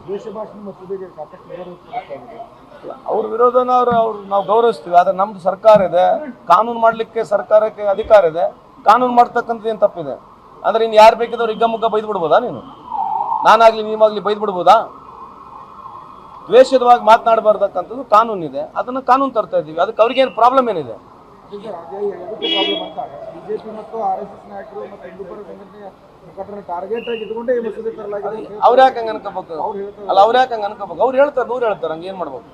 ದೇಶ ಭಾಷೆ ಮಸೂದೆಗೆ ಸಾಕಷ್ಟು ವಿರೋಧ ವ್ಯಕ್ತಪಡಿಸಲಾಗಿದೆ. ಅವ್ರ ವಿರೋಧನ ನಾವು ಗೌರವಿಸ್ತೀವಿ. ಆದರೆ ನಮ್ದು ಸರ್ಕಾರ ಇದೆ, ಕಾನೂನು ಮಾಡಲಿಕ್ಕೆ ಸರ್ಕಾರಕ್ಕೆ ಅಧಿಕಾರ ಇದೆ. ಕಾನೂನು ಮಾಡ್ತಕ್ಕಂಥದ್ದು ಏನು ತಪ್ಪಿದೆ ಅಂದರೆ ಇನ್ನು ಯಾರು ಬೇಕಿದ್ದವ್ರು ಹಿಗ್ಗಮುಗ್ಗ ಬೈದು ಬಿಡ್ಬೋದಾ? ನಾನಾಗಲಿ ನೀವಾಗಲಿ ಬೈದು ಬಿಡ್ಬೋದಾ? ದ್ವೇಷದವಾಗಿ ಮಾತನಾಡಬಾರ್ದಕ್ಕಂಥದ್ದು ಕಾನೂನಿದೆ, ಅದನ್ನು ಕಾನೂನು ತರ್ತಾ ಇದ್ದೀವಿ. ಅದಕ್ಕೆ ಅವ್ರಿಗೇನು ಪ್ರಾಬ್ಲಮ್ ಏನಿದೆ? ಪ್ರಾಬ್ಲಮ್ ಅಂತ ಬಿಜೆಪಿ ಮತ್ತು RSS ನಾಯಕರು ಮತ್ತು ಹಿಂದೂಪರ ಸಂಘಟನೆಯ ಮುಖಂಡರನ್ನ ಟಾರ್ಗೆಟ್ ಆಗಿ ಇಟ್ಕೊಂಡೇ ಈ ಮಸೂದೆ ತರಲಾಗಿದೆ. ಅವ್ರು ಯಾಕೆ ಹಂಗೆ ಅನ್ಕೋಬೇಕು? ಅಲ್ಲ, ಅವ್ರು ಯಾಕೆ ಹಂಗೆ ಅನ್ಕೋಬೇಕು? ಅವ್ರು ಹೇಳ್ತಾರೆ, ನೂರು ಹೇಳ್ತಾರೆ, ಹಂಗೆ ಏನು ಮಾಡ್ಬೇಕು?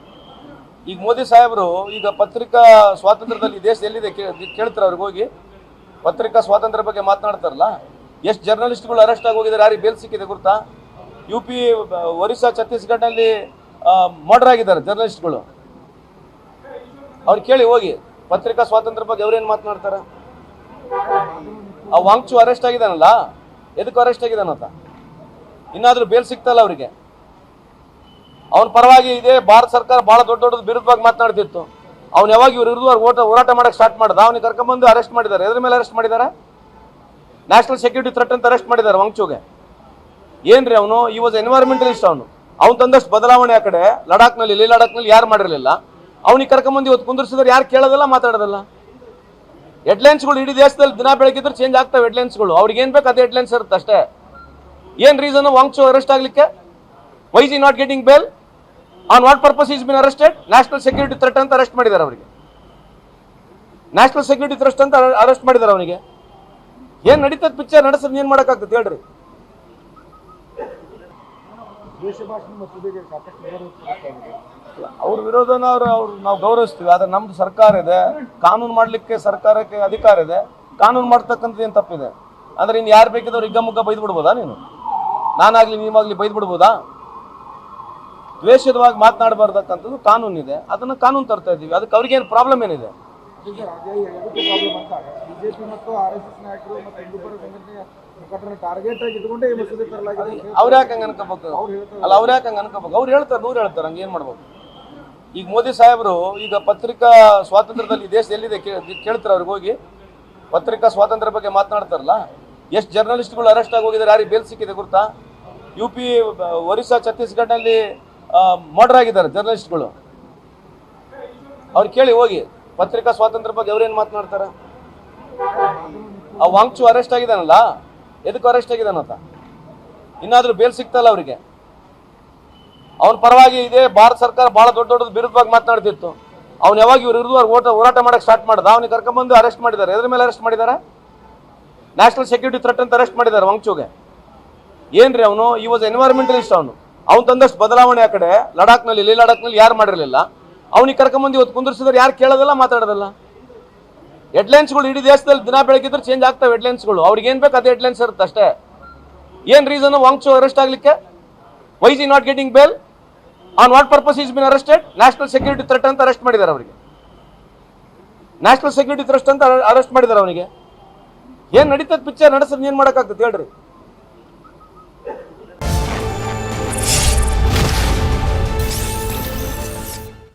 ಈಗ ಮೋದಿ ಸಾಹೇಬರು ಈಗ ಪತ್ರಿಕಾ ಸ್ವಾತಂತ್ರ್ಯದಲ್ಲಿ ದೇಶ ಎಲ್ಲಿದೆ ಕೇಳ್ತಾರೆ. ಅವ್ರಿಗೆ ಹೋಗಿ ಪತ್ರಿಕಾ ಸ್ವಾತಂತ್ರ್ಯ ಬಗ್ಗೆ ಮಾತನಾಡ್ತಾರಲ್ಲ, ಎಷ್ಟು ಜರ್ನಲಿಸ್ಟ್ಗಳು ಅರೆಸ್ಟ್ ಆಗಿ ಹೋಗಿದ್ದಾರೆ, ಯಾರಿಗೆ ಬೇಲ್ ಸಿಕ್ಕಿದೆ ಗೊತ್ತಾ? UP, ಒರಿಸ್ಸಾ, ಛತ್ತೀಸ್ಗಢನಲ್ಲಿ ಮರ್ಡರ್ ಆಗಿದ್ದಾರೆ ಜರ್ನಲಿಸ್ಟ್ಗಳು. ಅವ್ರು ಕೇಳಿ ಹೋಗಿ ಪತ್ರಿಕಾ ಸ್ವಾತಂತ್ರ್ಯ ಬಗ್ಗೆ ಅವ್ರೇನು ಮಾತನಾಡ್ತಾರೆ? ಆ ವಾಂಗ್ಚು ಅರೆಸ್ಟ್ ಆಗಿದ್ದಾನಲ್ಲ, ಎದಕ್ಕೆ ಅರೆಸ್ಟ್ ಆಗಿದ್ದಾನಂತ ಇನ್ನಾದ್ರೂ ಬೇಲ್ ಸಿಗ್ತಲ್ಲ ಅವರಿಗೆ. ಅವನ ಪರವಾಗಿ ಇದೆ ಭಾರತ ಸರ್ಕಾರ ಬಹಳ ದೊಡ್ಡ ವಿರುದ್ಧವಾಗಿ ಮಾತನಾಡ್ತಿತ್ತು. ಅವ್ನು ಯಾವಾಗ ಇವ್ರ ವಿರುದ್ಧ ಹೋರಾಟ ಮಾಡಕ್ಕೆ ಸ್ಟಾರ್ಟ್ ಮಾಡ್ದ, ಅವನಿಗೆ ಕರ್ಕೊಂಡ್ಬಂದು ಅರೆಸ್ಟ್ ಮಾಡಿದ್ದಾರೆ. ಎದ್ರ ಮೇಲೆ ಅರೆಸ್ಟ್ ಮಾಡಿದ್ದಾರೆ? ನ್ಯಾಷನಲ್ ಸೆಕ್ಯೂರಿಟಿ ಥ್ರೆಟ್ ಅಂತ ಅರೆಸ್ಟ್ ಮಾಡಿದ್ದಾರೆ ವಾಂಗ್ಚುಗೆ. ಏನ್ರಿ ಅವನು? ಈ ವಾಸ್ ಎನ್ವೈರನ್ಮೆಂಟಲಿಸ್ಟ್. ಅವ್ನು ತಂದಷ್ಟು ಬದಲಾವಣೆ ಆ ಕಡೆ ಲಡಾಖ್ನಲ್ಲಿ ಯಾರು ಮಾಡಿರಲಿಲ್ಲ. ಅವನಿಗೆ ಕರ್ಕೊಂಬಂದು ಇವತ್ತು ಕುಂದಿರ್ಸಿದ್ರೆ ಯಾರು ಕೇಳೋದಿಲ್ಲ, ಮಾತಾಡೋದಿಲ್ಲ. ಹೆಡ್ಲೈನ್ಸ್ಗಳು ಇಡೀ ದೇಶದಲ್ಲಿ ದಿನ ಬೆಳಗಿದ್ರೆ ಚೇಂಜ್ ಆಗ್ತವೆ ಹೆಡ್ಲೈನ್ಸ್ಗಳು. ಅವ್ರಿಗೆ ಏನು ಬೇಕು ಅದೇ ಹೆಡ್ಲೈನ್ಸ್ ಇರುತ್ತೆ ಅಷ್ಟೇ. ಏನು ರೀಸನ್ ವಾಂಗ್ಚು ಅರೆಸ್ಟ್ ಆಗಲಿಕ್ಕೆ? Why is not getting bail? On what purpose is been arrested? National security threat ಅಂತ ಅರೆಸ್ಟ್ ಮಾಡಿದ್ದಾರೆ ಅವರಿಗೆ. ನ್ಯಾಷನಲ್ ಸೆಕ್ಯೂರಿಟಿ ಥ್ರೆಟ್ ಅಂತ ಅರೆಸ್ಟ್ ಮಾಡಿದ್ದಾರೆ ಅವನಿಗೆ. ಏನು ನಡೀತದೆ ಪಿಕ್ಚರ್ ನಡೆಸಿದ್ರೆ ಏನು ಮಾಡೋಕ್ಕಾಗ್ತದೆ ಹೇಳ್ರಿ? ದೇಶ ಭಾಷೆ ಮಸೂದೆಗೆ ಸಾಕಷ್ಟು ವಿರೋಧ ವ್ಯಕ್ತಪಡಿಸಲಾಗಿದೆ. ಅವ್ರ ವಿರೋಧನ ನಾವು ಗೌರವಿಸ್ತೀವಿ. ಆದರೆ ನಮ್ದು ಸರ್ಕಾರ ಇದೆ, ಕಾನೂನು ಮಾಡಲಿಕ್ಕೆ ಸರ್ಕಾರಕ್ಕೆ ಅಧಿಕಾರ ಇದೆ. ಕಾನೂನು ಮಾಡ್ತಕ್ಕಂಥದ್ದು ಏನು ತಪ್ಪಿದೆ ಅಂದರೆ ಇನ್ನು ಯಾರು ಬೇಕಿದ್ದವ್ರು ಹಿಗ್ಗಮುಗ್ಗ ಬೈದು ಬಿಡ್ಬೋದಾ? ನಾನಾಗಲಿ ನೀವಾಗಲಿ ಬೈದು ಬಿಡ್ಬೋದಾ? ದ್ವೇಷದವಾಗಿ ಮಾತನಾಡಬಾರ್ದಕ್ಕಂಥದ್ದು ಕಾನೂನಿದೆ, ಅದನ್ನು ಕಾನೂನು ತರ್ತಾ ಇದ್ದೀವಿ. ಅದಕ್ಕೆ ಅವ್ರಿಗೇನು ಪ್ರಾಬ್ಲಮ್ ಏನಿದೆ? ಪ್ರಾಬ್ಲಮ್ ಅಂತ ಬಿಜೆಪಿ ಮತ್ತು RSS ನಾಯಕರು ಮತ್ತು ಹಿಂದೂಪರ ಸಂಘಟನೆಯ ಮುಖಂಡರನ್ನ ಟಾರ್ಗೆಟ್ ಆಗಿ ಇಟ್ಕೊಂಡೇ ಈ ಮಸೂದೆ ತರಲಾಗಿದೆ. ಅವ್ರು ಯಾಕೆ ಹಂಗೆ ಅನ್ಕೋಬೇಕು? ಅಲ್ಲ, ಅವ್ರು ಯಾಕೆ ಹಂಗೆ ಅನ್ಕೋಬೇಕು? ಅವ್ರು ಹೇಳ್ತಾರೆ, ನೂರು ಹೇಳ್ತಾರೆ, ಹಂಗೆ ಏನು ಮಾಡ್ಬೇಕು? ಈಗ ಮೋದಿ ಸಾಹೇಬರು ಈಗ ಪತ್ರಿಕಾ ಸ್ವಾತಂತ್ರ್ಯದಲ್ಲಿ ದೇಶ ಎಲ್ಲಿದೆ ಕೇಳ್ತಾರೆ. ಅವ್ರಿಗೆ ಹೋಗಿ ಪತ್ರಿಕಾ ಸ್ವಾತಂತ್ರ್ಯ ಬಗ್ಗೆ ಮಾತನಾಡ್ತಾರಲ್ಲ, ಎಷ್ಟು ಜರ್ನಲಿಸ್ಟ್ಗಳು ಅರೆಸ್ಟ್ ಆಗಿ ಹೋಗಿದ್ದಾರೆ, ಯಾರಿಗೆ ಬೇಲ್ ಸಿಕ್ಕಿದೆ ಗೊತ್ತಾ? UP, ಒರಿಸ್ಸಾ, ಛತ್ತೀಸ್ಗಢನಲ್ಲಿ ಮರ್ಡರ್ ಆಗಿದ್ದಾರೆ ಜರ್ನಲಿಸ್ಟ್ಗಳು. ಅವ್ರು ಕೇಳಿ ಹೋಗಿ ಪತ್ರಿಕಾ ಸ್ವಾತಂತ್ರ್ಯ ಬಗ್ಗೆ ಅವ್ರೇನು ಮಾತನಾಡ್ತಾರೆ? ಆ ವಾಂಗ್ಚು ಅರೆಸ್ಟ್ ಆಗಿದ್ದಾನಲ್ಲ, ಎದಕ್ಕೆ ಅರೆಸ್ಟ್ ಆಗಿದ್ದಾನಂತ ಇನ್ನಾದ್ರೂ ಬೇಲ್ ಸಿಗ್ತಲ್ಲ ಅವರಿಗೆ. ಅವನ ಪರವಾಗಿ ಇದೆ ಭಾರತ ಸರ್ಕಾರ ಬಹಳ ದೊಡ್ಡ ವಿರುದ್ಧವಾಗಿ ಮಾತನಾಡ್ತಿತ್ತು. ಅವ್ನು ಯಾವಾಗ ಇವ್ರ ವಿರುದ್ಧ ಹೋರಾಟ ಮಾಡಕ್ಕೆ ಸ್ಟಾರ್ಟ್ ಮಾಡ್ದ, ಅವನಿಗೆ ಕರ್ಕೊಂಡ್ಬಂದು ಅರೆಸ್ಟ್ ಮಾಡಿದ್ದಾರೆ. ಎದ್ರ ಮೇಲೆ ಅರೆಸ್ಟ್ ಮಾಡಿದ್ದಾರೆ? ನ್ಯಾಷನಲ್ ಸೆಕ್ಯೂರಿಟಿ ಥ್ರೆಟ್ ಅಂತ ಅರೆಸ್ಟ್ ಮಾಡಿದ್ದಾರೆ ವಾಂಗ್ಚುಗೆ. ಏನ್ರಿ ಅವನು? ಈ ವಾಸ್ ಎನ್ವೈರನ್ಮೆಂಟಲಿಸ್ಟ್. ಅವ್ನು ತಂದಷ್ಟು ಬದಲಾವಣೆ ಆ ಕಡೆ ಲಡಾಖ್ನಲ್ಲಿ ಯಾರು ಮಾಡಿರಲಿಲ್ಲ. ಅವನಿಗೆ ಕರ್ಕೊಂಬಂದು ಇವತ್ತು ಕುಂದಿರ್ಸಿದ್ರೆ ಯಾರು ಕೇಳೋದಿಲ್ಲ, ಮಾತಾಡೋದಿಲ್ಲ. ಹೆಡ್ಲೈನ್ಸ್ಗಳು ಇಡೀ ದೇಶದಲ್ಲಿ ದಿನ ಬೆಳಗಿದ್ರೆ ಚೇಂಜ್ ಆಗ್ತವೆ ಹೆಡ್ಲೈನ್ಸ್ಗಳು. ಅವ್ರಿಗೆ ಏನು ಬೇಕು ಅದೇ ಹೆಡ್ಲೈನ್ಸ್ ಇರುತ್ತೆ ಅಷ್ಟೇ. ಏನು ರೀಸನ್ ವಾಂಗ್ಚು ಅರೆಸ್ಟ್ ಆಗಲಿಕ್ಕೆ? Why is not getting bail? On what purpose is been arrested? National security threat ಅಂತ ಅರೆಸ್ಟ್ ಮಾಡಿದ್ದಾರೆ ಅವರಿಗೆ. ನ್ಯಾಷನಲ್ ಸೆಕ್ಯೂರಿಟಿ ಥ್ರೆಟ್ ಅಂತ ಅರೆಸ್ಟ್ ಮಾಡಿದ್ದಾರೆ ಅವನಿಗೆ. ಏನು ನಡೀತದೆ ಪಿಕ್ಚರ್ ನಡೆಸಿದ್ರೆ ಏನು ಮಾಡೋಕ್ಕಾಗ್ತದೆ ಹೇಳ್ರಿ?